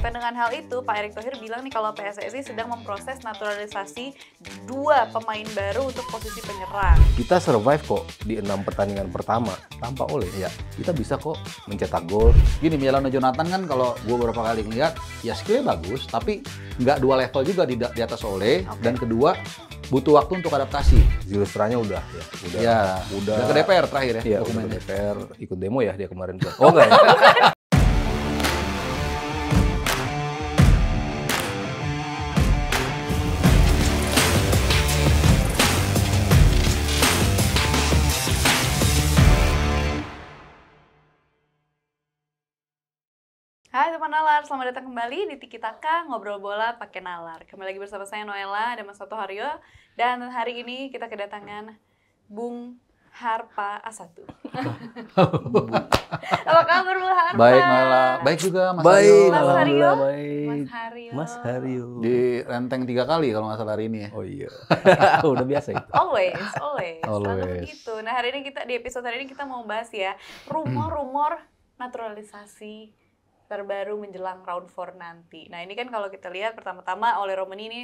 Berkaitan dengan hal itu, Pak Erick Thohir bilang nih kalau PSSI sedang memproses naturalisasi 2 pemain baru untuk posisi penyerang. Kita survive kok di 6 pertandingan pertama tanpa Ole. Iya. Kita bisa kok mencetak gol. Gini, Milano Jonathan kan kalau gue beberapa kali ngeliat, ya skillnya bagus, tapi nggak 2 level juga di atas Ole. Oke. Dan kedua, butuh waktu untuk adaptasi. Zilstranya udah Udah ke DPR terakhir ya, Iya, udah ke dokumennya. DPR ikut demo ya dia kemarin. Oh enggak ya? Hai teman Nalar, selamat datang kembali di Tiki Taka Ngobrol Bola Pakai Nalar. Kembali lagi bersama saya Noella dan Mas Soto Haryo. Dan hari ini kita kedatangan Bung Harpa A1. Apa kabar Bung Harpa? Baik, Noella. Baik juga, Mas Baik, Haryo. Mas Haryo. alhamdulillah baik. Mas Haryo. Mas Haryo. Di renteng 3 kali kalau nggak salah hari ini ya. Oh iya. Udah biasa itu. Always. Selalu Always. begitu. Nah hari ini di episode hari ini kita mau bahas ya rumor-rumor naturalisasi terbaru menjelang round 4 nanti. Nah ini kan kalau kita lihat pertama-tama Ole Romani ini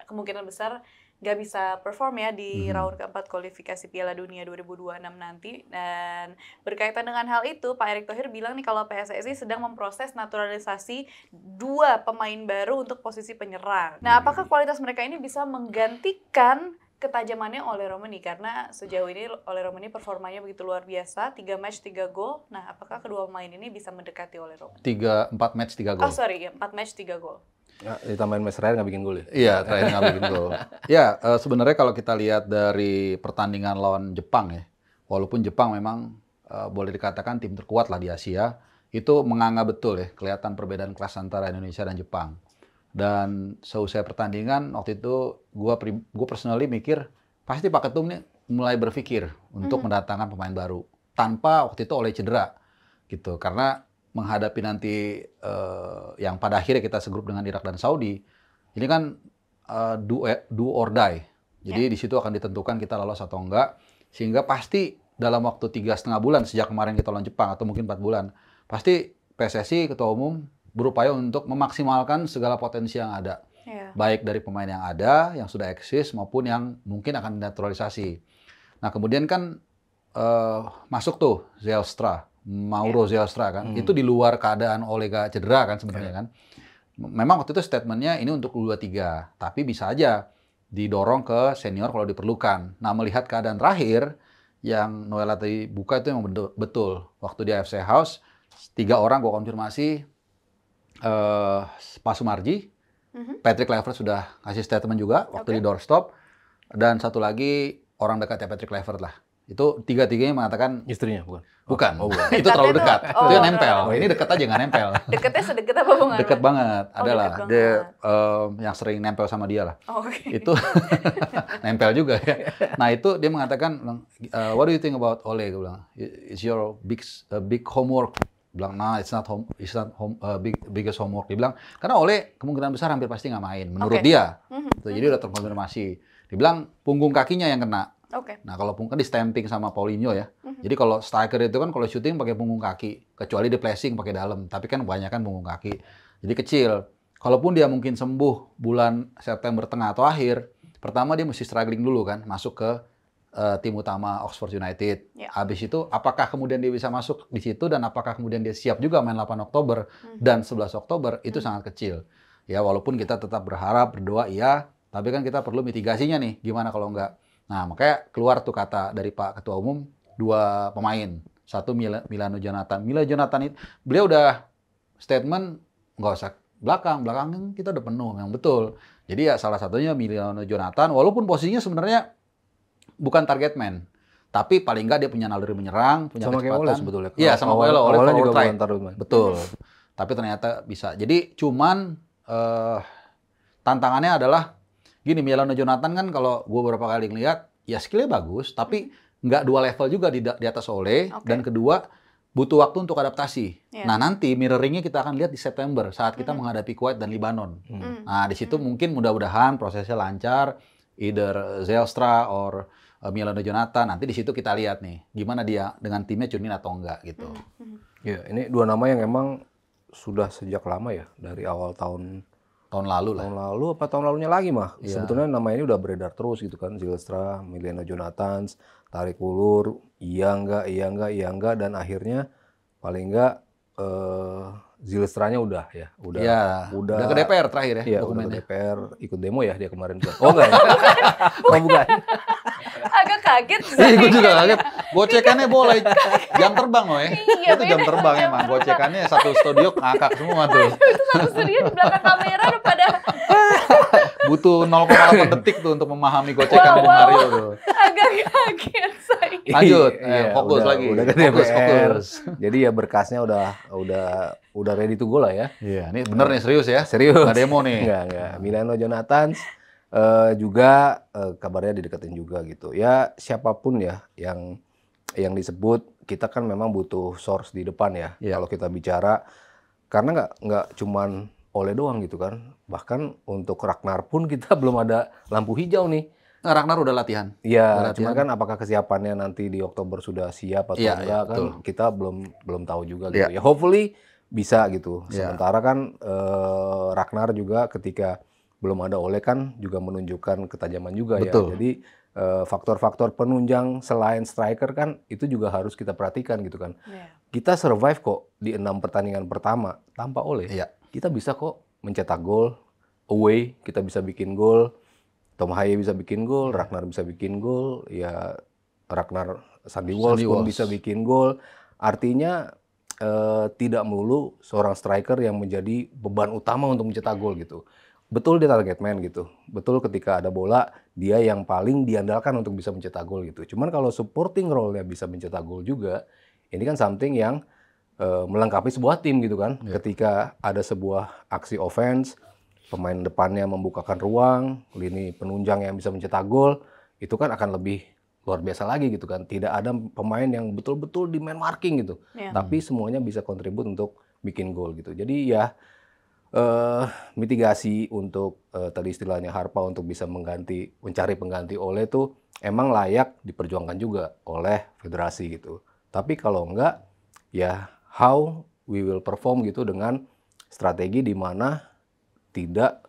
kemungkinan besar nggak bisa perform ya di round keempat kualifikasi Piala Dunia 2026 nanti. Dan berkaitan dengan hal itu, Pak Erick Thohir bilang nih kalau PSSI sedang memproses naturalisasi 2 pemain baru untuk posisi penyerang. Nah apakah kualitas mereka ini bisa menggantikan ketajamannya Ole Romani, karena sejauh ini Ole Romani performanya begitu luar biasa, 3 match 3 gol. Nah, apakah kedua pemain ini bisa mendekati Ole Romani? 4 match 3 gol. Oh sorry, 4 match 3 gol. Ya, ditambahin Mas Ryan nggak bikin gol ya? Iya, terakhir nggak bikin gol. Ya, sebenarnya kalau kita lihat dari pertandingan lawan Jepang ya, walaupun Jepang memang boleh dikatakan tim terkuat lah di Asia, itu menganga betul ya, kelihatan perbedaan kelas antara Indonesia dan Jepang. Dan seusai pertandingan waktu itu gue personally mikir pasti Pak Ketum nih mulai berpikir untuk mendatangkan pemain baru tanpa waktu itu Ole cedera gitu, karena menghadapi nanti yang pada akhirnya kita segrup dengan Irak dan Saudi ini kan do or die, jadi di situ akan ditentukan kita lolos atau enggak, sehingga pasti dalam waktu 3,5 bulan sejak kemarin kita lawan Jepang atau mungkin 4 bulan pasti PSSI Ketua Umum berupaya untuk memaksimalkan segala potensi yang ada. Yeah. Baik dari pemain yang ada, yang sudah eksis, maupun yang mungkin akan naturalisasi. Nah, kemudian kan masuk tuh Zijlstra, Mauro Zijlstra kan. Itu di luar keadaan Ole cedera kan sebenarnya kan. Memang waktu itu statementnya ini untuk U23, tapi bisa aja didorong ke senior kalau diperlukan. Nah, melihat keadaan terakhir, yang Noella tadi buka itu memang betul. Waktu di AFC House, 3 orang gue konfirmasi, Pak Sumarji, Patrick Kluivert sudah kasih statement juga waktu di doorstop, dan satu lagi orang dekatnya Patrick Kluivert lah. Itu 3-3-nya mengatakan Istrinya bukan? bukan. Oh, bukan. Itu terlalu dekat. Oh, Itu yang nempel. oh, Ini dekat aja nggak nempel. Deketnya sedekat apa Bung Harpa? Deket banget. Oh, Adalah deket dia banget. yang sering nempel sama dia lah. Oh, oke. Itu nempel juga ya. Nah itu dia mengatakan, what do you think about Ole? Gue bilang, it's your big homework. Bilang, nah it's not biggest homework. Dia bilang, karena Ole kemungkinan besar hampir pasti nggak main, menurut dia. Jadi udah terkonfirmasi. Dia bilang punggung kakinya yang kena. Oke. Nah kalau punggung kan di stamping sama Paulinho ya. Jadi kalau striker itu kan kalau shooting pakai punggung kaki, kecuali di flashing pakai dalam. Tapi kan kebanyakan punggung kaki. Jadi kecil. Kalaupun dia mungkin sembuh bulan September tengah atau akhir, pertama dia mesti struggling dulu kan, masuk ke tim utama Oxford United. Ya. Habis itu apakah kemudian dia bisa masuk di situ dan apakah kemudian dia siap juga main 8 Oktober dan 11 Oktober itu sangat kecil. Ya walaupun kita tetap berharap, berdoa iya, tapi kan kita perlu mitigasinya nih. Gimana kalau enggak? Nah, makanya keluar tuh kata dari Pak Ketua Umum, 2 pemain. Satu Milano Jonathan. Milano Jonathan itu beliau udah statement nggak usah belakang kita udah penuh, yang betul. Jadi ya salah satunya Milano Jonathan, walaupun posisinya sebenarnya bukan target man, tapi paling nggak dia punya naluri menyerang, punya Sama kayak Ole kecepatan. sebetulnya. Iya, sama Ole Awalnya juga forward right. bukan target man. Betul. Tapi ternyata bisa. Jadi cuman tantangannya adalah gini, Milano Jonathan kan kalau gue beberapa kali ngeliat, ya skillnya bagus, tapi nggak 2 level juga di atas Ole. Oke. Dan kedua, butuh waktu untuk adaptasi. Yeah. Nah nanti mirroringnya kita akan lihat di September saat kita menghadapi Kuwait dan Libanon. Nah di situ mungkin mudah-mudahan prosesnya lancar, either Zijlstra or Milano Jonathan. Nanti di situ kita lihat nih gimana dia dengan timnya tune in atau enggak gitu. Ya, ini 2 nama yang emang sudah sejak lama ya, dari awal tahun lalu lah. tahun lalu apa tahun lalunya lagi mah. Iya. Sebetulnya nama ini udah beredar terus gitu kan, Zylstra, Milena Jonathans, tarik ulur, iya enggak, dan akhirnya paling enggak Zylstranya udah Udah ke DPR terakhir ya Iya, udah ke dokumennya. DPR, ikut demo ya dia kemarin. Oh enggak ya? Oh bukan. Agak kaget sih. Iya, gue juga kaget. Gocekannya boleh jam terbang loh ya. Iya, Itu jam beda. terbang Jam emang. terbang. Gocekannya satu studio ngakak semua tuh. Itu satu studio di belakang kamera udah pada Butuh 0,8 detik tuh untuk memahami gocekan Bung Mario tuh. agak kaget saya. Lanjut, Iya, fokus udah- lagi. Udah ke Fokus, DPR. fokus. Jadi ya berkasnya udah ready to go lah ya. Iya, ini bener nih serius ya. Serius. Nggak demo nih. Enggak. Milena Jonathans juga kabarnya dideketin juga gitu. Ya siapapun ya yang disebut, kita kan memang butuh source di depan ya. Iya. Kalau kita bicara, karena nggak cuman Ole doang gitu kan. Bahkan untuk Ragnar pun kita belum ada lampu hijau nih. Nah, Ragnar udah latihan. Udah Iya, latihan. cuman kan apakah kesiapannya nanti di Oktober sudah siap atau Iya, enggak iya, kan betul. kita belum tahu juga gitu. Iya. Ya hopefully bisa gitu. Iya. Sementara kan Ragnar juga ketika belum ada Ole kan juga menunjukkan ketajaman juga Betul. ya. Jadi faktor-faktor penunjang selain striker kan itu juga harus kita perhatikan gitu kan. Iya. Kita survive kok di 6 pertandingan pertama tanpa Ole. Iya. Kita bisa kok mencetak gol away, kita bisa bikin gol. Tom Haye bisa bikin gol, Ragnar bisa bikin gol, ya Ragnar Sandy Walsh pun Walsh. bisa bikin gol. Artinya tidak melulu seorang striker yang menjadi beban utama untuk mencetak gol gitu. Betul dia target man gitu. Betul ketika ada bola dia yang paling diandalkan untuk bisa mencetak gol gitu. Cuman kalau supporting role-nya bisa mencetak gol juga, ini kan something yang melengkapi sebuah tim gitu kan. Ketika ada sebuah aksi offense, pemain depannya membukakan ruang, lini penunjang yang bisa mencetak gol, itu kan akan lebih luar biasa lagi gitu kan. Tidak ada pemain yang betul-betul di man marking gitu. Iya. Tapi semuanya bisa kontribut untuk bikin gol gitu. Jadi ya mitigasi untuk tadi istilahnya Harpa untuk bisa mencari pengganti Ole tuh emang layak diperjuangkan juga oleh federasi gitu. Tapi kalau enggak, ya how we will perform gitu dengan strategi di mana tidak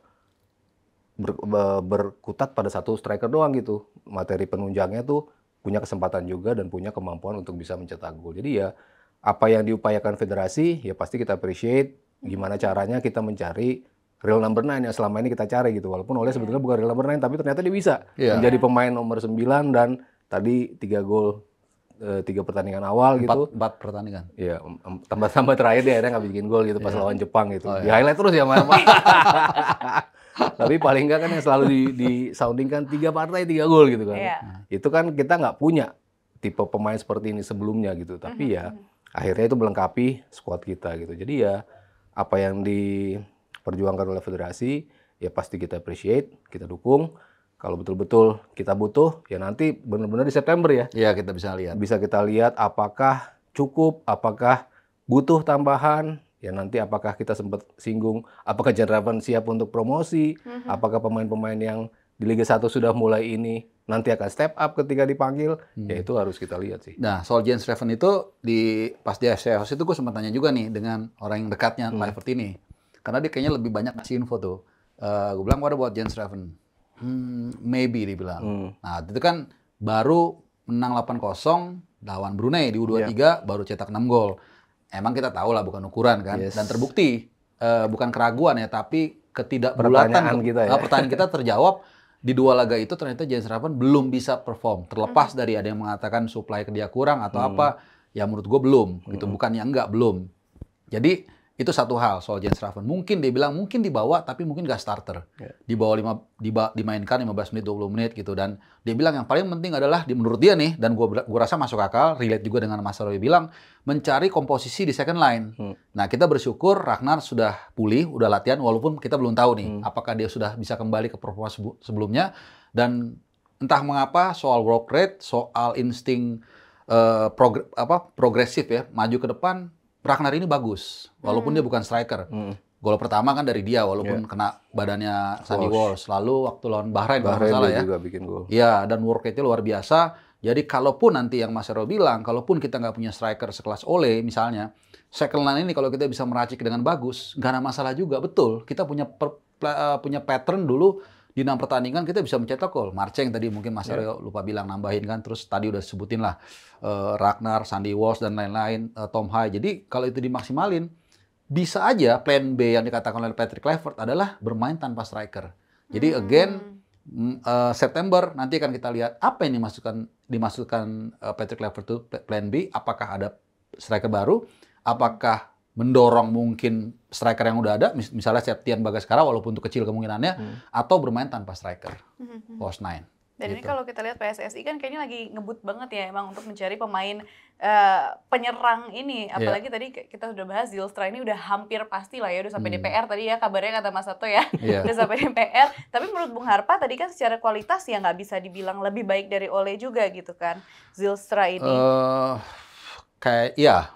berkutat pada satu striker doang gitu. Materi penunjangnya tuh punya kesempatan juga dan punya kemampuan untuk bisa mencetak gol. Jadi ya apa yang diupayakan federasi ya pasti kita appreciate. Gimana caranya kita mencari real number 9 yang selama ini kita cari gitu. Walaupun Ole sebetulnya bukan real number 9 tapi ternyata dia bisa Iya. menjadi pemain nomor 9 dan tadi 3 gol 3 pertandingan awal gitu. 4 pertandingan. Iya, tambah-tambah terakhir dia akhirnya nggak bikin gol gitu pas lawan Jepang gitu. Oh, Di highlight terus ya, Mas. Tapi paling nggak kan yang selalu di soundingkan 3 partai 3 gol gitu kan. Iya. Itu kan kita nggak punya tipe pemain seperti ini sebelumnya gitu. Tapi ya akhirnya itu melengkapi skuad kita gitu. Jadi ya apa yang diperjuangkan oleh federasi ya pasti kita appreciate, kita dukung. Kalau betul-betul kita butuh, ya nanti benar-benar di September ya. Iya, kita bisa lihat. Bisa kita lihat apakah cukup, apakah butuh tambahan, ya nanti apakah kita sempat singgung, apakah Jan Raven siap untuk promosi, apakah pemain-pemain yang di Liga 1 sudah mulai ini nanti akan step up ketika dipanggil, ya itu harus kita lihat sih. Nah, soal Jens Raven itu pas di FC House itu gue sempat tanya juga nih dengan orang yang dekatnya Kluivert ini. Karena dia kayaknya lebih banyak ngasih info tuh. Gue bilang, what about Jens Raven? Maybe dibilang. Nah, itu kan baru menang 8-0 lawan Brunei di U23 baru cetak 6 gol. Emang kita tahu lah bukan ukuran kan. Yes. Dan terbukti bukan keraguan ya, tapi ketidakbulatan Pertanyaan kita ya. pertanyaan kita terjawab di 2 laga itu. Ternyata Jens Raven belum bisa perform. Terlepas dari ada yang mengatakan supply ke dia kurang atau apa, ya menurut gue belum. Gitu. Bukannya enggak, belum. Jadi itu satu hal soal Jens Raven. Mungkin dia bilang mungkin dibawa tapi mungkin gak starter. Dimainkan 15 menit 20 menit gitu, dan dia bilang yang paling penting adalah menurut dia nih, dan gua rasa masuk akal, relate juga dengan Mas Roy bilang, mencari komposisi di second line. Nah, kita bersyukur Ragnar sudah pulih, udah latihan walaupun kita belum tahu nih apakah dia sudah bisa kembali ke performa sebelumnya, dan entah mengapa soal work rate, soal insting progresif ya, maju ke depan Ragnar ini bagus, walaupun dia bukan striker. Gol pertama kan dari dia, walaupun kena badannya Sandy Walsh. Lalu waktu lawan Bahrain kalau nggak salah dia ya. juga bikin gol. Iya, dan work rate-nya luar biasa. Jadi kalaupun nanti yang Mas Hero bilang, kalaupun kita nggak punya striker sekelas Ole misalnya, second line ini kalau kita bisa meracik dengan bagus, nggak ada masalah juga. Betul, kita punya punya pattern dulu di 6 pertandingan kita bisa mencetak gol. Marceng tadi mungkin Mas Aryo lupa bilang nambahin kan, terus tadi udah sebutin lah Ragnar, Sandy Walsh dan lain-lain, Tom Hai. Jadi kalau itu dimaksimalin, bisa aja plan B yang dikatakan oleh Patrick Kluivert adalah bermain tanpa striker. Jadi again September nanti akan kita lihat apa yang dimasukkan Patrick Kluivert itu plan B, apakah ada striker baru, apakah mendorong mungkin striker yang udah ada, misalnya Septian Bagaskara walaupun itu kecil kemungkinannya, atau bermain tanpa striker, false nine. Dan ini Gitu. kalau kita lihat PSSI kan kayaknya lagi ngebut banget ya emang untuk mencari pemain penyerang ini. Apalagi tadi kita sudah bahas Zylstra ini udah hampir pasti lah ya, udah sampai DPR tadi ya kabarnya kata Mas Sato ya. Udah sampai DPR. Tapi menurut Bung Harpa tadi kan secara kualitas ya nggak bisa dibilang lebih baik dari Ole juga gitu kan, Zylstra ini. Kayak ya,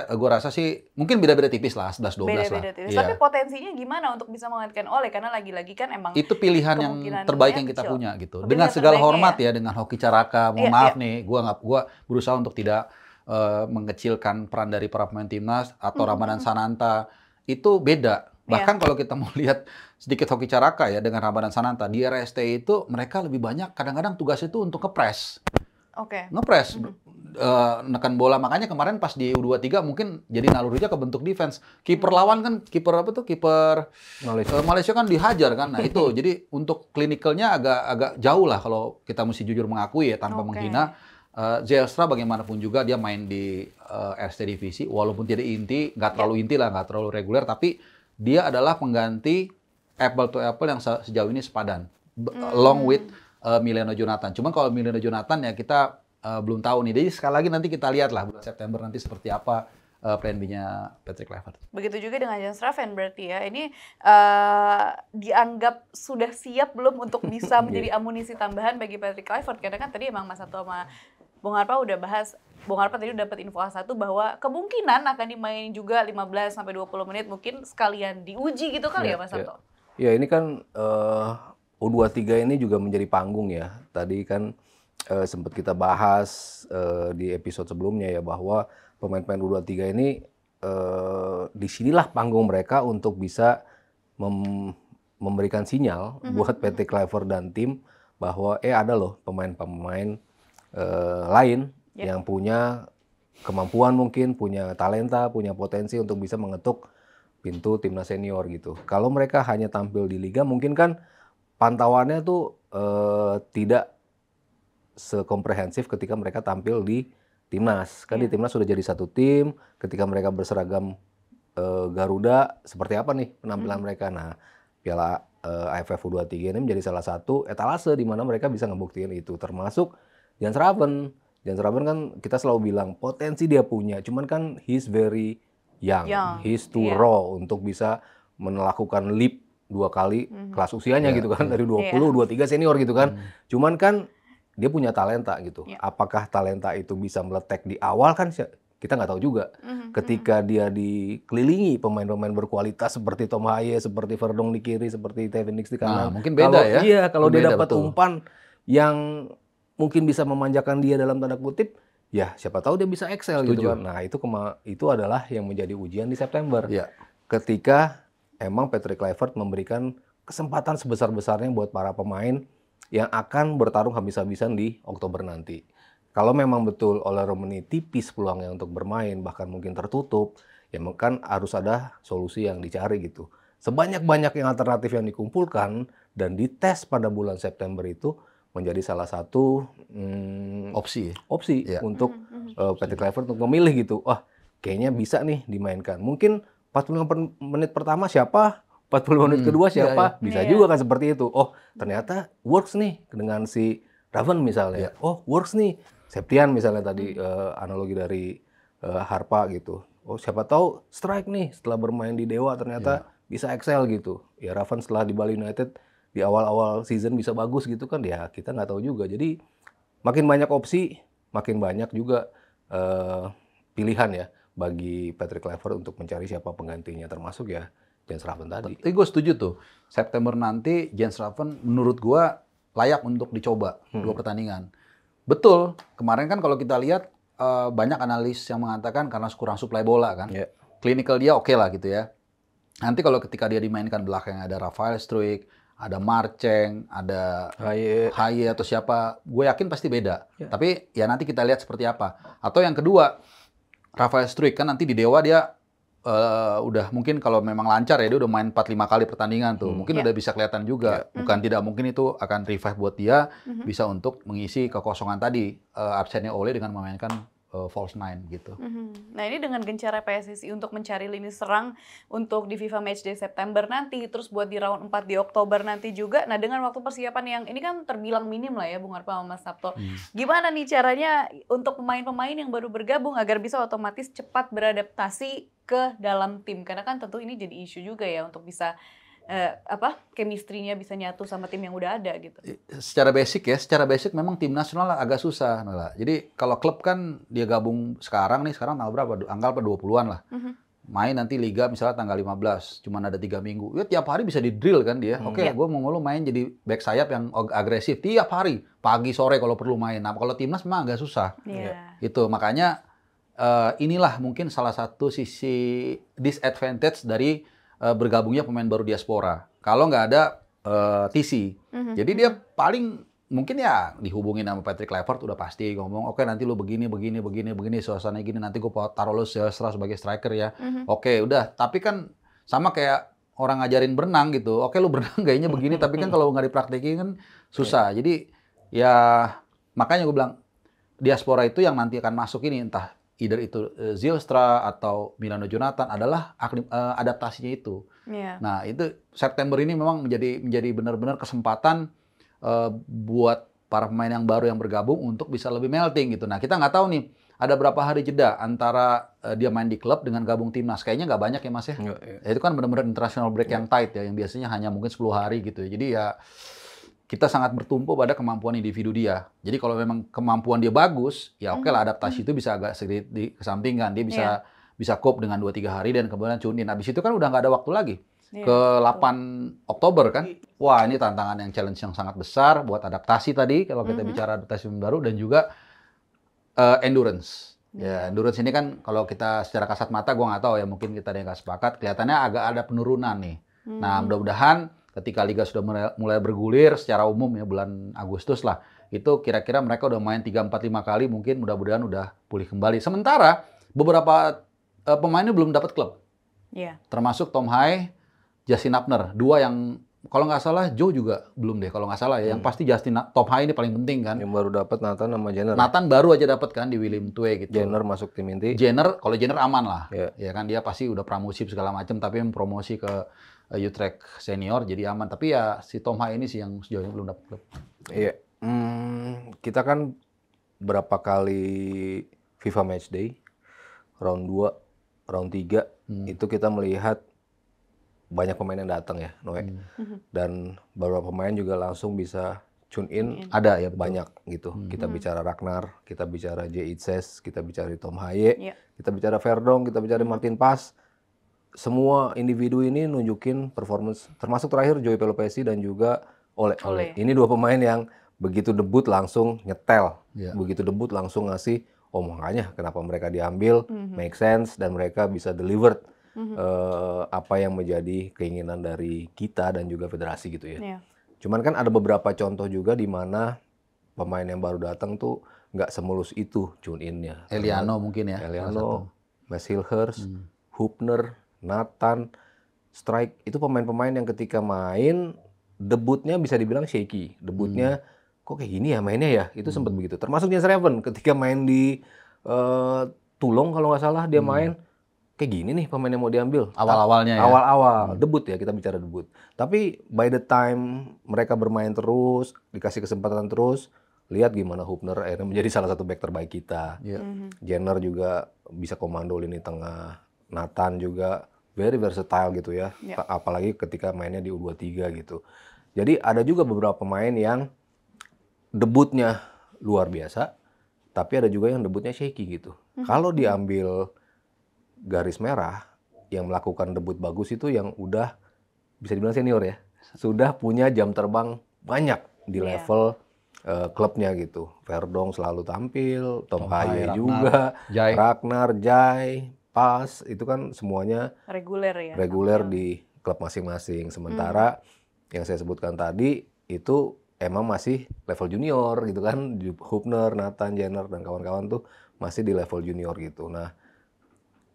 gue rasa sih mungkin beda-beda tipis lah, 11-12 Beda-beda lah. tipis. Tapi potensinya gimana untuk bisa menggantikan Ole? Karena lagi-lagi kan emang itu pilihan yang terbaik yang kita punya gitu. Dengan segala hormat ya dengan Hoki Caraka, mohon maaf nih, gua berusaha untuk tidak mengecilkan peran dari para pemain timnas atau Ramadan Sananta, itu beda. Bahkan kalau kita mau lihat sedikit Hoki Caraka ya dengan Ramadan Sananta di RST itu mereka lebih banyak kadang-kadang tugas itu untuk ngepres. Ngepres, nekan bola. Makanya kemarin pas di U23 mungkin jadi nalurinya kebentuk defense. Kiper lawan kan, kiper Malaysia kan dihajar kan. Nah itu, jadi untuk klinikalnya agak jauh lah kalau kita mesti jujur mengakui ya, tanpa menghina. Zylstra bagaimanapun juga dia main di RST Divisi, walaupun tidak inti, nggak terlalu inti lah, nggak terlalu reguler, tapi dia adalah pengganti apple to apple yang sejauh ini sepadan. Along with Mileno Jonathan. Cuman kalau Mileno Jonathan ya kita belum tahu nih. Jadi sekali lagi nanti kita lihat lah bulan September nanti seperti apa plan B-nya Patrick Kluivert. Begitu juga dengan Jan Schraven berarti ya. Ini dianggap sudah siap belum untuk bisa menjadi amunisi tambahan bagi Patrick Kluivert? Karena kan tadi emang Mas Sato sama Bung Harpa udah bahas, Bung Harpa tadi udah dapat info satu bahwa kemungkinan akan dimainin juga 15-20 menit, mungkin sekalian diuji gitu kali ya Mas Sato? Ya ini kan U23 ini juga menjadi panggung ya. Tadi kan sempat kita bahas di episode sebelumnya ya bahwa pemain-pemain U23 ini disinilah panggung mereka untuk bisa memberikan sinyal buat PT Kluivert dan tim bahwa ada loh pemain-pemain lain yang punya kemampuan mungkin, punya talenta, punya potensi untuk bisa mengetuk pintu timnas senior gitu. Kalau mereka hanya tampil di liga mungkin kan pantauannya tuh tidak sekomprehensif ketika mereka tampil di timnas. Kan di timnas sudah jadi satu tim, ketika mereka berseragam Garuda, seperti apa nih penampilan mereka. Nah, Piala AFF U23 ini menjadi salah satu etalase di mana mereka bisa ngebuktiin itu. Termasuk Jan Schraven. Jan Schraven kan kita selalu bilang potensi dia punya, cuman kan he's very young. He's too raw untuk bisa melakukan leap 2 kali kelas usianya gitu kan, dari 20, 23 senior gitu kan. Cuman kan dia punya talenta gitu. Apakah talenta itu bisa meletek di awal kan kita nggak tahu juga. Ketika dia dikelilingi pemain-pemain berkualitas seperti Tom Haye, seperti Verdong di kiri, seperti Tevin Dix di kanan. Mungkin beda ya. Iya, kalau dia dapat betul. umpan yang mungkin bisa memanjakan dia dalam tanda kutip, ya siapa tahu dia bisa excel gitu kan. Nah itu adalah yang menjadi ujian di September. Ketika emang Patrick Kluivert memberikan kesempatan sebesar-besarnya buat para pemain yang akan bertarung habis-habisan di Oktober nanti. Kalau memang betul Ole Romani tipis peluangnya untuk bermain, bahkan mungkin tertutup, ya kan harus ada solusi yang dicari gitu. Sebanyak-banyak yang alternatif yang dikumpulkan dan dites pada bulan September itu menjadi salah satu opsi untuk Patrick Kluivert untuk memilih gitu. Kayaknya bisa nih dimainkan. Mungkin 45 menit pertama siapa? 45 menit kedua siapa? Bisa juga kan seperti itu. Ternyata works nih dengan si Raven misalnya. Works nih. Septian misalnya tadi analogi dari Harpa gitu. Siapa tahu strike nih setelah bermain di Dewa ternyata bisa excel gitu. Ya Raven setelah di Bali United di awal-awal season bisa bagus gitu kan, ya kita nggak tahu juga. Jadi makin banyak opsi, makin banyak juga pilihan ya bagi Patrick Kluivert untuk mencari siapa penggantinya, termasuk ya Jan Schraven tadi. Tapi gue setuju tuh, September nanti Jan Schraven menurut gue layak untuk dicoba 2 pertandingan. Betul, kemarin kan kalau kita lihat banyak analis yang mengatakan karena kurang suplai bola kan. Yeah. Clinical dia oke lah gitu ya. Nanti kalau ketika dia dimainkan belakang ada Rafael Struijk, ada Marceng, ada Haye atau siapa, gue yakin pasti beda. Yeah. Tapi ya nanti kita lihat seperti apa. Atau yang kedua, Rafael Struijk kan nanti di Dewa dia udah mungkin kalau memang lancar ya dia udah main 4-5 kali pertandingan tuh. Mungkin udah bisa kelihatan juga. Bukan tidak mungkin itu akan revive buat dia bisa untuk mengisi kekosongan tadi absennya Ole dengan memainkan false nine gitu. Nah ini dengan gencara PSSI untuk mencari lini serang untuk di FIFA Matchday September nanti, terus buat di round 4 di Oktober nanti juga. Nah dengan waktu persiapan yang ini kan terbilang minim lah ya Bung Arpa sama Mas Sabto. Gimana nih caranya untuk pemain-pemain yang baru bergabung agar bisa otomatis cepat beradaptasi ke dalam tim? Karena kan tentu ini jadi isu juga ya untuk bisa chemistry-nya bisa nyatu sama tim yang udah ada gitu. Secara basic memang tim nasional agak susah, Nala. Jadi kalau klub kan dia gabung sekarang tanggal berapa? Tanggal 20-an lah. Main nanti liga misalnya tanggal 15, cuman ada 3 minggu. Ya tiap hari bisa di drill kan dia. Oke, gue mau lu main jadi back sayap yang agresif tiap hari, pagi sore kalau perlu main. Nah, kalau timnas memang agak susah. Itu makanya inilah mungkin salah satu sisi disadvantage dari bergabungnya pemain baru diaspora. Kalau nggak ada TC. Jadi dia paling mungkin ya dihubungin sama Patrick Kluivert udah pasti ngomong, oke nanti lu begini, suasananya gini, nanti gue taruh lu sebagai striker ya. Oke, udah. Tapi kan sama kayak orang ngajarin berenang gitu. Oke, lu berenang gayanya begini, tapi kan kalau nggak dipraktekin kan susah. Jadi ya makanya gue bilang diaspora itu yang nanti akan masuk ini entah either itu Zylstra atau Milano Jonathan adalah adaptasinya itu. Nah itu September ini memang menjadi benar-benar kesempatan buat para pemain yang baru yang bergabung untuk bisa lebih melting gitu. Nah kita nggak tahu nih ada berapa hari jeda antara dia main di klub dengan gabung timnas. Kayaknya nggak banyak ya Mas ya. Itu kan benar-benar international break yang tight ya, yang biasanya hanya mungkin 10 hari gitu. Jadi ya kita sangat bertumpu pada kemampuan individu dia. Jadi kalau memang kemampuan dia bagus, ya oke lah adaptasi itu bisa agak sedikit dikesampingkan. Dia bisa cope dengan 2-3 hari dan kemudian tune in. Habis itu kan udah nggak ada waktu lagi. Ke 8 Oktober kan. Wah ini tantangan yang challenge yang sangat besar buat adaptasi tadi. Kalau kita bicara adaptasi baru dan juga endurance. Ya endurance ini kan kalau kita secara kasat mata, gue nggak tahu ya mungkin kita ada yang nggak sepakat. Kelihatannya agak ada penurunan nih. Nah mudah-mudahan ketika liga sudah mulai bergulir secara umum ya bulan Agustus lah, itu kira-kira mereka udah main 3, 4, 5 kali mungkin mudah-mudahan udah pulih kembali. Sementara beberapa pemainnya belum dapat klub. Termasuk Tom Haye, Justin Abner, 2 yang kalau nggak salah Joe juga belum deh kalau nggak salah ya. Yang pasti Tom Haye ini paling penting kan. Yang baru dapat Nathan sama Jenner. Nathan baru aja dapat kan di Willem II gitu. Jenner masuk tim inti. Kalau Jenner aman lah. Ya kan dia pasti udah pramusim segala macam tapi mempromosi ke Utrecht senior jadi aman, tapi ya si Tom Haye ini sih yang sejauh ini belum dapat klub. Iya, kita kan berapa kali FIFA Matchday, round 2, round 3, itu kita melihat banyak pemain yang datang ya, Noe. Dan beberapa pemain juga langsung bisa tune in. Ada ya, betul. Banyak gitu. Kita bicara Ragnar, kita bicara J. Itses, kita bicara Tom Haye, kita bicara Verdonk, kita bicara Martin Pas. Semua individu ini nunjukin performance, termasuk terakhir Joey Pelopessi dan juga Ole. Ini 2 pemain yang begitu debut langsung nyetel, begitu debut langsung ngasih, makanya kenapa mereka diambil, make sense, dan mereka bisa deliver apa yang menjadi keinginan dari kita dan juga federasi gitu ya. Cuman kan ada beberapa contoh juga di mana pemain yang baru datang tuh nggak semulus itu tune in-nya. Eliano mungkin ya. Eliano, Mads Hilhers, Hubner, Nathan, Struijk, itu pemain-pemain yang ketika main debutnya bisa dibilang shaky. Debutnya kok kayak gini ya mainnya ya, itu sempat begitu. Termasuk Jens Reven ketika main di Toulon kalau nggak salah dia main kayak gini nih pemain yang mau diambil. Awal-awalnya ya. Awal-awal debut ya, kita bicara debut. Tapi by the time mereka bermain terus, dikasih kesempatan terus, lihat gimana Hubner akhirnya menjadi salah satu back terbaik kita. Jenner juga bisa komando lini tengah. Nathan juga very versatile gitu ya. Apalagi ketika mainnya di U23 gitu. Jadi ada juga beberapa pemain yang debutnya luar biasa, tapi ada juga yang debutnya shaky gitu. Kalau diambil garis merah, yang melakukan debut bagus itu yang udah bisa dibilang senior ya. Sudah punya jam terbang banyak di level klubnya gitu. Verdong selalu tampil, Tom Tom Haye, Haye Ragnar, juga, Jai. Ragnar, Jai, Pas, itu kan semuanya Reguler ya. reguler tampil. di klub masing-masing. Sementara yang saya sebutkan tadi itu emang masih level junior gitu kan. Hubner, Nathan, Jenner dan kawan-kawan tuh masih di level junior gitu. Nah,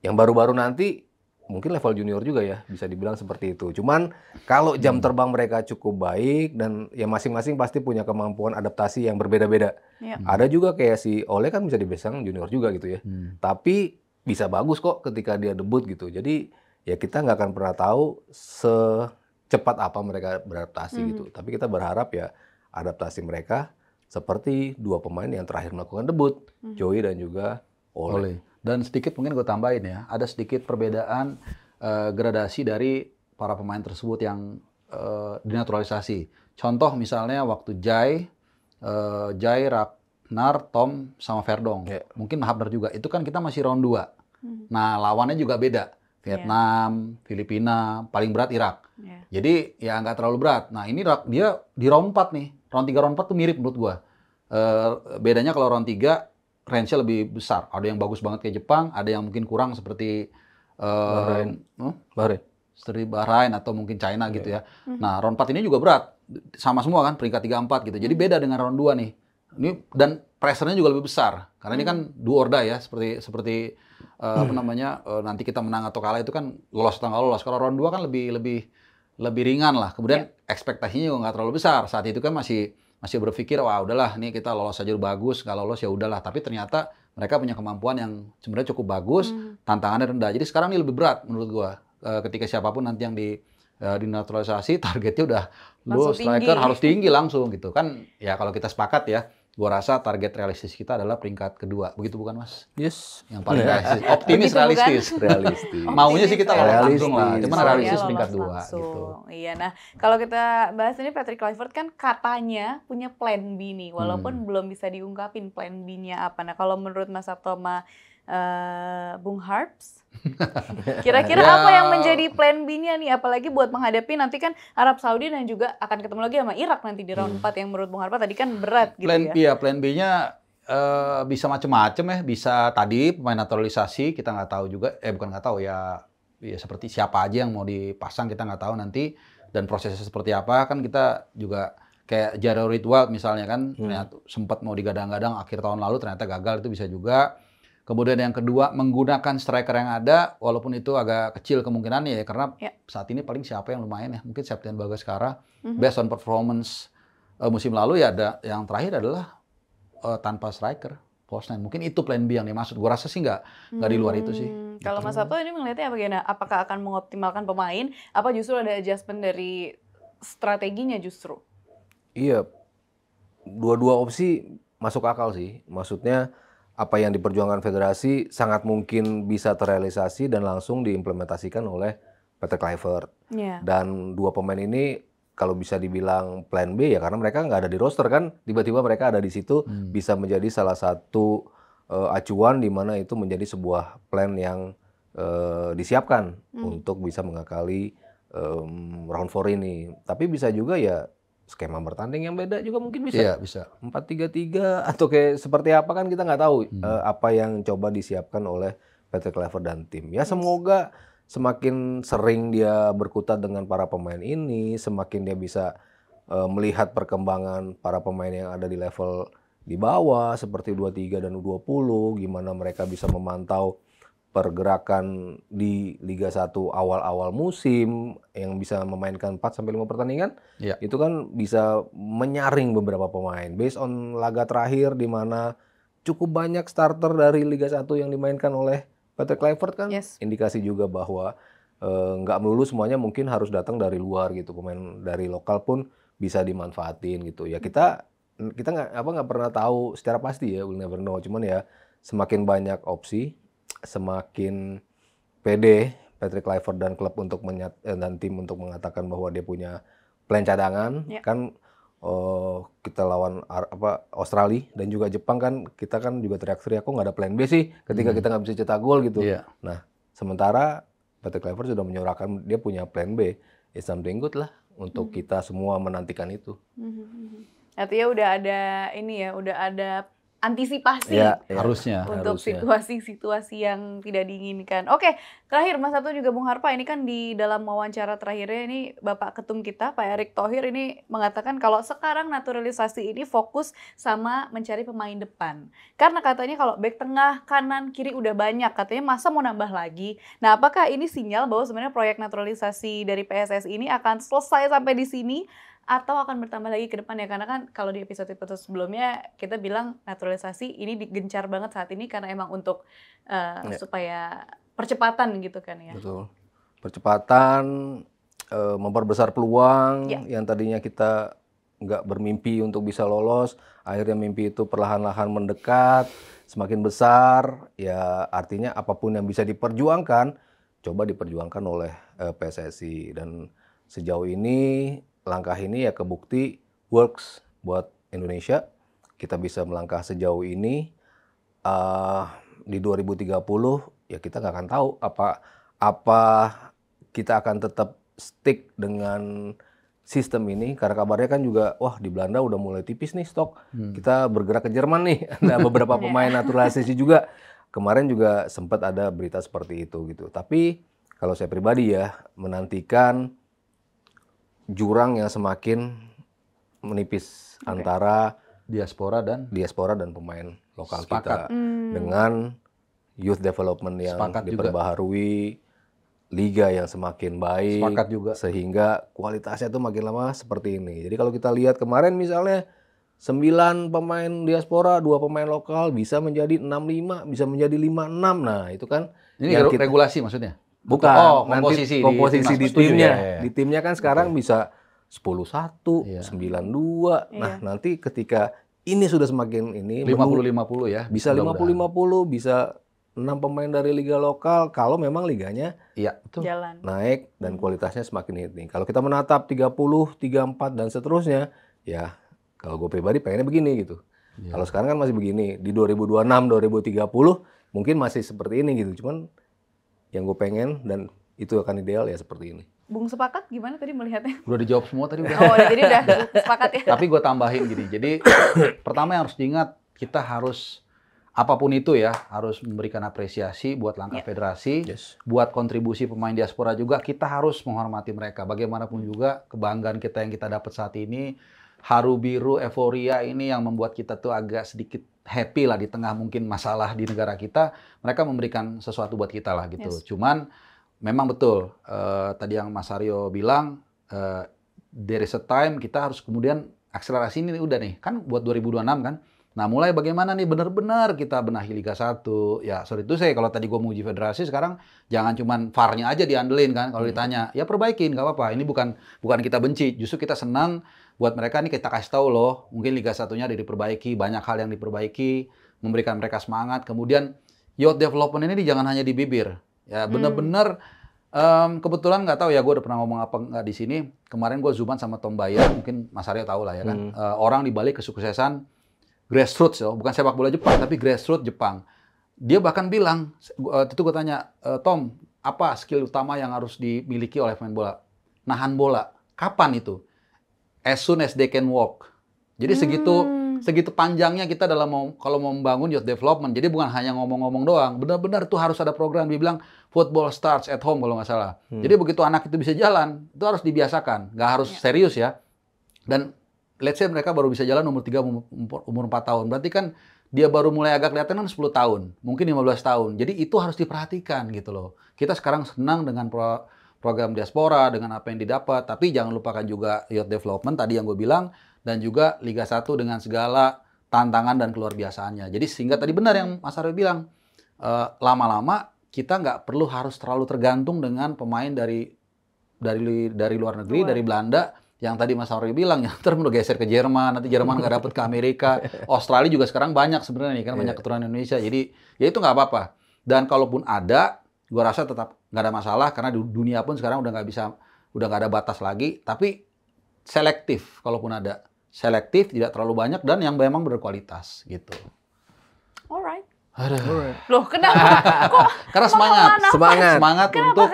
yang baru-baru nanti mungkin level junior juga ya, bisa dibilang seperti itu. Cuman kalau jam terbang mereka cukup baik dan ya masing-masing pasti punya kemampuan adaptasi yang berbeda-beda. Iya. Ada juga kayak si Ole kan bisa dibilang junior juga gitu ya. Tapi bisa bagus kok ketika dia debut gitu. Jadi ya kita nggak akan pernah tahu secepat apa mereka beradaptasi gitu. Tapi kita berharap ya adaptasi mereka seperti dua pemain yang terakhir melakukan debut, Joey dan juga Ole. Oleh. Dan sedikit mungkin gue tambahin ya, ada sedikit perbedaan gradasi dari para pemain tersebut yang dinaturalisasi. Contoh misalnya waktu Jai, Ragnar, Tom, sama Verdong. Mungkin Hubner juga. Itu kan kita masih round 2. Nah, lawannya juga beda. Vietnam, Filipina, paling berat Irak. Jadi ya nggak terlalu berat. Nah, ini dia di round 4 nih. Round 3, round 4 tuh mirip menurut gue. Bedanya kalau round 3 range-nya lebih besar. Ada yang bagus banget kayak Jepang, ada yang mungkin kurang seperti Bahrain. seperti Bahrain atau mungkin China gitu ya. Nah, round 4 ini juga berat. Sama semua kan, peringkat 3-4 gitu. Jadi beda dengan round 2 nih. Ini dan pressure-nya juga lebih besar. Karena ini kan do or die ya, seperti apa namanya, nanti kita menang atau kalah itu kan lolos atau nggak lolos. Kalau round 2 kan lebih ringan lah. Kemudian ekspektasinya juga nggak terlalu besar. Saat itu kan masih berpikir, wah udahlah nih kita lolos aja bagus, nggak lolos ya udahlah. Tapi ternyata mereka punya kemampuan yang sebenarnya cukup bagus, tantangannya rendah. Jadi sekarang ini lebih berat menurut gua. Ketika siapapun nanti yang dinaturalisasi, targetnya udah lu striker harus tinggi langsung gitu kan. Ya kalau kita sepakat ya, gua rasa target realistis kita adalah peringkat kedua. Begitu bukan Mas? Yes. Yang paling realistis. Optimis, Begitu bukan? Realistis. Maunya sih kita lolos Realistis. langsung lah. Cuman Oh, realistis ya, peringkat lolos 2 langsung. gitu. Iya, nah kalau kita bahas ini Patrick Kluivert kan katanya punya plan B nih, walaupun belum bisa diungkapin plan B-nya apa. Nah kalau menurut Mas Sabto sama Bung Harps, kira-kira apa yang menjadi plan B-nya nih? Apalagi buat menghadapi nanti kan Arab Saudi dan juga akan ketemu lagi sama Irak nanti di round 4 yang menurut Bung Harpa tadi kan berat gitu ya. Plan B-nya bisa macam-macam ya. Bisa tadi pemain naturalisasi, kita nggak tahu juga. Bukan nggak tahu ya seperti siapa aja yang mau dipasang kita nggak tahu nanti. Dan prosesnya seperti apa kan kita juga kayak Jarrell Ridwald misalnya kan ternyata sempat mau digadang-gadang akhir tahun lalu ternyata gagal, itu bisa juga. Kemudian yang kedua, menggunakan striker yang ada, walaupun itu agak kecil kemungkinannya ya, karena saat ini paling siapa yang lumayan ya, mungkin Septian Bagaskara, based on performance musim lalu ya, ada yang terakhir adalah tanpa striker, false nine. Mungkin itu plan B yang dimaksud. Gue rasa sih nggak di luar itu sih. Kalau Mas Sabto ini melihatnya bagaimana? Apakah akan mengoptimalkan pemain, apa justru ada adjustment dari strateginya justru? Iya, dua-dua opsi masuk akal sih. Maksudnya apa yang diperjuangkan federasi sangat mungkin bisa terrealisasi dan langsung diimplementasikan oleh Patrick Kluivert. Dan dua pemain ini kalau bisa dibilang plan B ya karena mereka nggak ada di roster kan, tiba-tiba mereka ada di situ bisa menjadi salah satu acuan di mana itu menjadi sebuah plan yang disiapkan untuk bisa mengakali round 4 ini. Tapi bisa juga ya skema bertanding yang beda juga mungkin bisa. Iya, bisa. 4-3-3 atau kayak seperti apa kan kita nggak tahu apa yang coba disiapkan oleh Patrick Kluivert dan tim. Ya semoga semakin sering dia berkutat dengan para pemain ini, semakin dia bisa melihat perkembangan para pemain yang ada di level di bawah seperti U23 dan U20, gimana mereka bisa memantau pergerakan di Liga 1 awal-awal musim yang bisa memainkan 4-5 pertandingan, itu kan bisa menyaring beberapa pemain. Based on laga terakhir di mana cukup banyak starter dari Liga 1 yang dimainkan oleh Patrick Kluivert kan, indikasi juga bahwa nggak melulu semuanya mungkin harus datang dari luar gitu. Pemain dari lokal pun bisa dimanfaatin gitu. Ya kita nggak pernah tahu secara pasti ya, we'll never know. Cuman ya semakin banyak opsi, semakin pede Patrick Kluivert dan klub dan tim untuk mengatakan bahwa dia punya plan cadangan. Kan kita lawan Australia dan juga Jepang kan kita kan juga teriak-teriak kok nggak ada plan B sih ketika kita nggak bisa cetak gol gitu. Nah sementara Patrick Kluivert sudah menyuarakan dia punya plan B. It's something good lah untuk kita semua menantikan itu. Artinya udah ada ini ya, udah ada antisipasi Ya, Harusnya. untuk harusnya. situasi-situasi yang tidak diinginkan. Oke, terakhir Mas Sabto juga Bung Harpa, ini kan di dalam wawancara terakhirnya ini Bapak Ketum kita, Pak Erick Thohir ini mengatakan kalau sekarang naturalisasi ini fokus sama mencari pemain depan. Karena katanya kalau back tengah, kanan, kiri udah banyak, katanya masa mau nambah lagi. Nah, apakah ini sinyal bahwa sebenarnya proyek naturalisasi dari PSSI ini akan selesai sampai di sini? Atau akan bertambah lagi ke depan ya, karena kan kalau di episode-episode sebelumnya kita bilang naturalisasi ini digencar banget saat ini karena emang untuk supaya percepatan gitu kan ya. Betul. Percepatan, memperbesar peluang Ya. yang tadinya kita nggak bermimpi untuk bisa lolos, akhirnya mimpi itu perlahan-lahan mendekat, semakin besar, ya artinya apapun yang bisa diperjuangkan, coba diperjuangkan oleh PSSI. Dan sejauh ini, langkah ini ya kebukti works buat Indonesia. Kita bisa melangkah sejauh ini. Di 2030 ya kita nggak akan tahu apa kita akan tetap stick dengan sistem ini, karena kabarnya kan juga wah di Belanda udah mulai tipis nih stok. Kita bergerak ke Jerman nih. Ada beberapa pemain naturalisasi juga. Kemarin juga sempat ada berita seperti itu gitu. Tapi kalau saya pribadi ya menantikan jurang yang semakin menipis antara Diaspora dan diaspora dan pemain lokal Sepakat. kita dengan youth development yang Sepakat juga. diperbaharui, liga yang semakin baik, Sepakat juga. sehingga kualitasnya tuh makin lama seperti ini. Jadi kalau kita lihat kemarin misalnya 9 pemain diaspora, 2 pemain lokal bisa menjadi 65, bisa menjadi 56. Nah, itu kan ini yang kita- regulasi maksudnya. Bukan, Oh, nanti komposisi komposisi di timnas. Setuju, timnya. ya, ya. Di timnya kan sekarang bisa 10-1, Iya. 9-2. Nah, nanti ketika ini sudah semakin ini 50-50 ya. bisa mudah-mudahan. 50-50, bisa 6 pemain dari liga lokal kalau memang liganya Iya, betul. Jalan. naik dan kualitasnya semakin ini. Kalau kita menatap 30, 34 dan seterusnya, ya kalau gue pribadi pengennya begini gitu. Iya. Kalau sekarang kan masih begini, di 2026, 2030 mungkin masih seperti ini gitu. Cuman yang gue pengen dan itu akan ideal ya seperti ini. Bung sepakat gimana tadi melihatnya? Udah dijawab semua tadi udah. Oh, jadi udah sepakat ya. Tapi gue tambahin gini. Jadi pertama yang harus diingat, kita harus apapun itu ya, harus memberikan apresiasi buat langkah federasi, Yes. buat kontribusi pemain diaspora juga. Kita harus menghormati mereka. Bagaimanapun juga kebanggaan kita yang kita dapat saat ini, haru biru, euforia ini yang membuat kita tuh agak sedikit happy lah di tengah mungkin masalah di negara kita. Mereka memberikan sesuatu buat kita lah gitu. Yes. Cuman memang betul tadi yang Mas Aryo bilang, there is a time kita harus kemudian akselerasi ini udah nih kan buat 2026 kan. Nah mulai bagaimana nih benar-benar kita benahi Liga 1. Ya sorry itu saya kalau tadi gue muji federasi, sekarang jangan cuman VAR-nya aja diandelin kan. Kalau ditanya ya perbaikin nggak apa-apa. Ini bukan kita benci, justru kita senang buat mereka nih, kita kasih tahu loh. Mungkin Liga 1-nya diperbaiki, banyak hal yang diperbaiki, memberikan mereka semangat. Kemudian youth development ini jangan hanya di bibir. Ya benar-benar kebetulan nggak tahu ya, gue udah pernah ngomong apa nggak di sini. Kemarin gue zooman sama Tom Bayer, mungkin Mas Aryo tahu lah ya kan. Orang di balik kesuksesan grassroots ya, bukan sepak bola Jepang, tapi grassroots Jepang. Dia bahkan bilang, itu gue tanya, Tom, apa skill utama yang harus dimiliki oleh pemain bola? Nahan bola. Kapan itu? As soon as they can walk. Jadi segitu panjangnya kita kalau mau membangun youth development. Jadi bukan hanya ngomong-ngomong doang. Benar-benar tuh harus ada program. Dia bilang football starts at home kalau nggak salah. Jadi begitu anak itu bisa jalan, itu harus dibiasakan. Nggak harus serius ya. Dan let's say mereka baru bisa jalan umur 3, umur 4 tahun. Berarti kan dia baru mulai agak kelihatan kan 10 tahun. Mungkin 15 tahun. Jadi itu harus diperhatikan gitu loh. Kita sekarang senang dengan program diaspora, dengan apa yang didapat. Tapi jangan lupakan juga youth development tadi yang gue bilang. Dan juga Liga 1 dengan segala tantangan dan keluar biasaannya. Jadi sehingga tadi benar yang Mas Aryo bilang, lama-lama kita nggak perlu harus terlalu tergantung dengan pemain dari luar negeri, dari Belanda, yang tadi Mas Aryo bilang, ya terus udah geser ke Jerman, nanti Jerman nggak dapet ke Amerika, Australia juga sekarang banyak sebenarnya nih, kan banyak keturunan Indonesia. Jadi ya itu nggak apa-apa. Dan kalaupun ada, gua rasa tetap nggak ada masalah, karena di dunia pun sekarang udah nggak ada batas lagi. Tapi selektif, kalaupun ada. Selektif, tidak terlalu banyak, dan yang memang berkualitas gitu. Alright. Aduh. Loh, kenapa? Kok Karena semangat untuk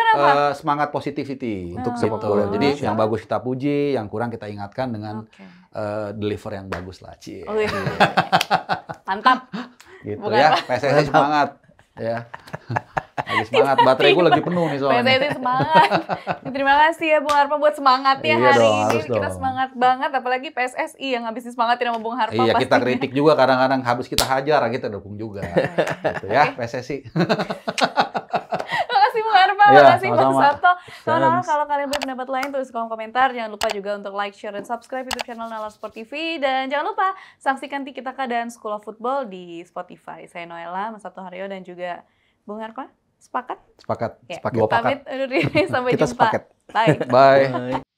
semangat positivity Untuk gitu. sepak bola Jadi Indonesia. yang bagus kita puji, yang kurang kita ingatkan dengan deliver yang bagus lah, Cie. Oh, iya. Mantap. Gitu Bukan ya, apa. PSSI semangat. Ya. Lagi semangat, baterai gue lagi penuh nih soalnya. PSSI semangat. Terima kasih ya Bung Harpa buat semangatnya Iya hari dong, ini. harus Kita dong. semangat banget, apalagi PSSI yang habis disemangatin sama Bung Harpa Iya, kita pastinya. kritik juga kadang-kadang, habis kita hajar, kita dukung juga. Gitu ya, PSSI. Makasih Bung Harpa, Iya, makasih Bang sama-sama. Sato. Teman-teman, Thanks. kalau kalian punya pendapat lain tulis di kolom komentar. Jangan lupa juga untuk like, share, dan subscribe YouTube channel Nalar Sport TV. Dan jangan lupa saksikan Tiki Taka dan School of Football di Spotify. Saya Noella, Mas Sato Haryo, dan juga Bung Harpa. Sepakat? Sepakat. Ya. Dua pakat. Pamit undur diri, sampai Kita jumpa. sepakat. Bye. Bye. Bye.